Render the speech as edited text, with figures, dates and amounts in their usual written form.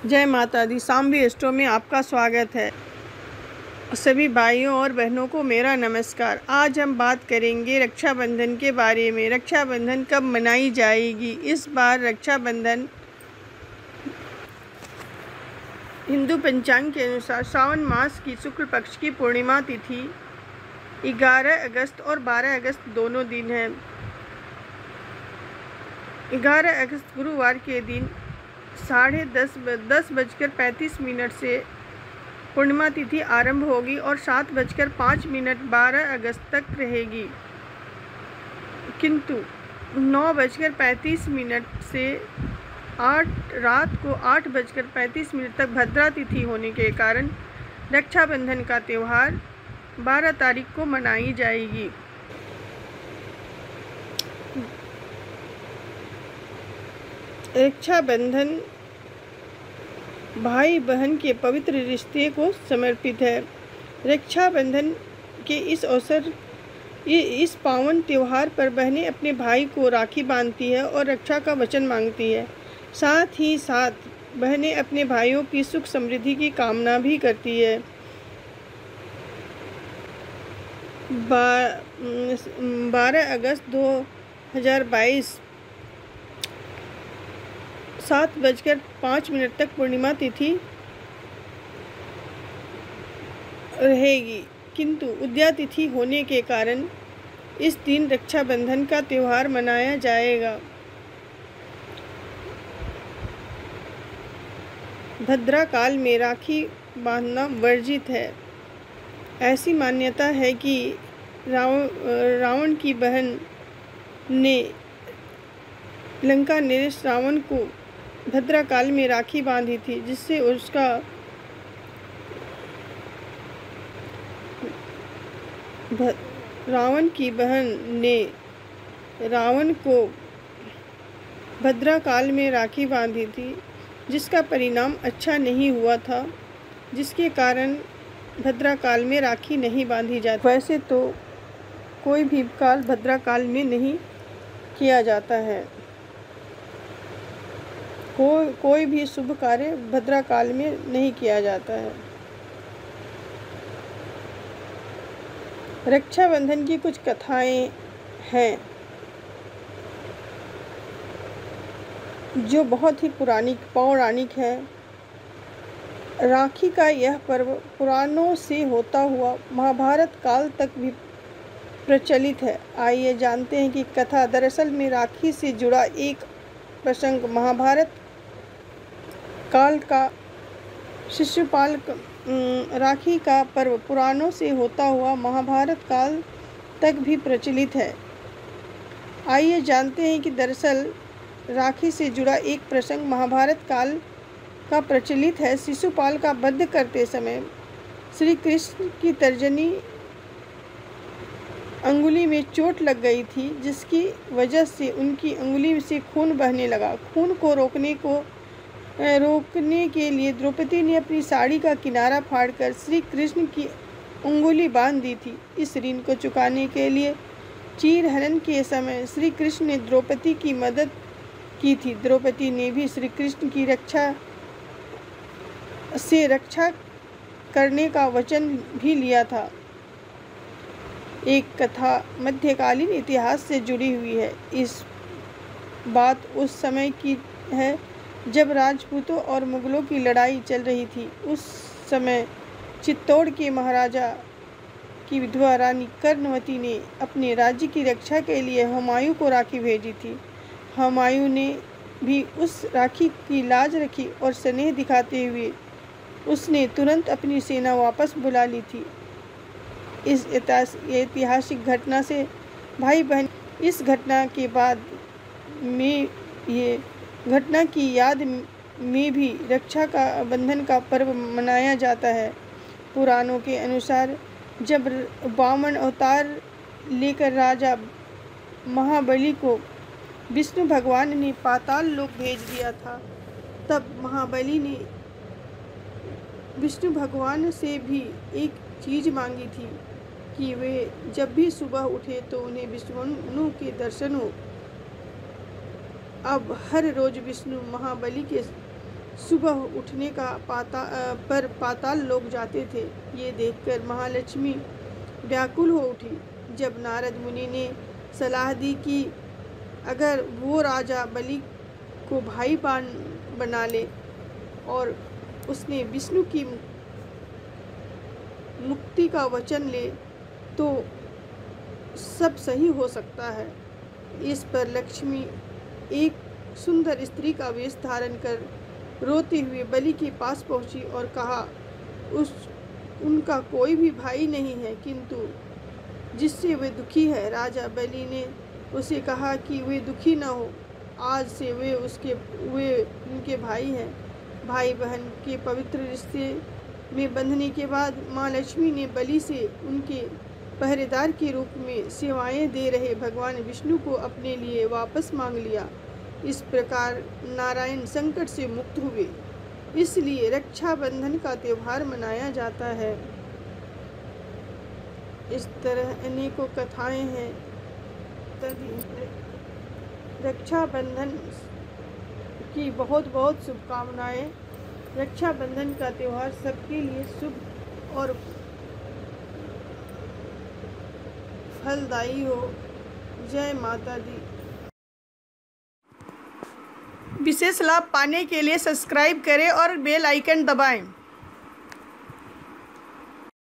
जय माता दी। शांभवी एस्ट्रो में आपका स्वागत है। सभी भाइयों और बहनों को मेरा नमस्कार। आज हम बात करेंगे रक्षाबंधन के बारे में। रक्षाबंधन कब मनाई जाएगी? इस बार रक्षाबंधन हिंदू पंचांग के अनुसार सावन मास की शुक्ल पक्ष की पूर्णिमा तिथि 11 अगस्त और 12 अगस्त दोनों दिन है। 11 अगस्त गुरुवार के दिन 10:35 से पूर्णिमा तिथि आरंभ होगी और 7:05 12 अगस्त तक रहेगी, किंतु 9:35 से रात को 8:35 तक भद्रा तिथि होने के कारण रक्षाबंधन का त्यौहार 12 तारीख को मनाई जाएगी। रक्षाबंधन भाई बहन के पवित्र रिश्ते को समर्पित है। रक्षाबंधन के इस पावन त्यौहार पर बहनें अपने भाई को राखी बांधती है और रक्षा का वचन मांगती है। साथ ही साथ बहनें अपने भाइयों की सुख समृद्धि की कामना भी करती है। 12 अगस्त 2022 7:05 तक पूर्णिमा तिथि रहेगी, किंतु उदया तिथि होने के कारण इस दिन रक्षाबंधन का त्यौहार मनाया जाएगा। भद्रा काल में राखी बांधना वर्जित है। ऐसी मान्यता है कि रावण की बहन ने लंका नरेश रावण को भद्रा काल में राखी बांधी थी, जिससे उसका रावण की बहन ने रावण को भद्रा काल में राखी बांधी थी, जिसका परिणाम अच्छा नहीं हुआ था, जिसके कारण भद्रा काल में राखी नहीं बांधी जाती। वैसे तो कोई भी काल भद्रा काल में नहीं किया जाता है। कोई भी शुभ कार्य भद्रा काल में नहीं किया जाता है। रक्षाबंधन की कुछ कथाएं हैं जो बहुत ही पौराणिक है। राखी का यह पर्व पुराणों से होता हुआ महाभारत काल तक भी प्रचलित है। आइए जानते हैं कि कथा। दरअसल में राखी से जुड़ा एक प्रसंग महाभारत काल का शिशुपाल राखी का पर्व पुराणों से होता हुआ महाभारत काल तक भी प्रचलित है। आइए जानते हैं कि दरअसल राखी से जुड़ा एक प्रसंग महाभारत काल का प्रचलित है। शिशुपाल का वध करते समय श्री कृष्ण की तर्जनी अंगुली में चोट लग गई थी, जिसकी वजह से उनकी अंगुली से खून बहने लगा। खून को रोकने के लिए द्रौपदी ने अपनी साड़ी का किनारा फाड़कर श्री कृष्ण की अंगुली बांध दी थी। इस ऋण को चुकाने के लिए चीरहरण के समय श्री कृष्ण ने द्रौपदी की मदद की थी। द्रौपदी ने भी श्री कृष्ण की रक्षा करने का वचन भी लिया था। एक कथा मध्यकालीन इतिहास से जुड़ी हुई है। इस बात उस समय की है जब राजपूतों और मुगलों की लड़ाई चल रही थी। उस समय चित्तौड़ के महाराजा की विधवा रानी कर्णवती ने अपने राज्य की रक्षा के लिए हुमायूं को राखी भेजी थी। हुमायूं ने भी उस राखी की लाज रखी और स्नेह दिखाते हुए उसने तुरंत अपनी सेना वापस बुला ली थी। इस ऐतिहासिक घटना से भाई बहन इस घटना के बाद में ये घटना की याद में भी रक्षा का बंधन का पर्व मनाया जाता है। पुराणों के अनुसार जब वामन अवतार लेकर राजा महाबली को विष्णु भगवान ने पाताल लोक भेज दिया था, तब महाबली ने विष्णु भगवान से भी एक चीज़ मांगी थी कि वे जब भी सुबह उठे तो उन्हें विष्णु के दर्शन हो। अब हर रोज विष्णु महाबली के सुबह उठने का पाताल लोग जाते थे। ये देखकर महालक्ष्मी व्याकुल हो उठी। जब नारद मुनि ने सलाह दी कि अगर वो राजा बलि को भाई बना ले और उसने विष्णु की मुक्ति का वचन ले तो सब सही हो सकता है। इस पर लक्ष्मी एक सुंदर स्त्री का वेश धारण कर रोते हुए बलि के पास पहुंची और कहा, उनका कोई भी भाई नहीं है, किंतु जिससे वे दुखी है। राजा बलि ने उसे कहा कि वे दुखी न हो, आज से वे उनके भाई हैं। भाई बहन के पवित्र रिश्ते में बंधने के बाद माँ लक्ष्मी ने बलि से उनके पहरेदार के रूप में सेवाएं दे रहे भगवान विष्णु को अपने लिए वापस मांग लिया। इस प्रकार नारायण संकट से मुक्त हुए। इसलिए रक्षाबंधन का त्यौहार मनाया जाता है। इस तरह अनेकों कथाएं हैं। तभी रक्षाबंधन की बहुत बहुत शुभकामनाएं। रक्षाबंधन का त्यौहार सबके लिए शुभ और फलदायी हो। जय माता दी। विशेष लाभ पाने के लिए सब्सक्राइब करें और बेल आइकन दबाएं।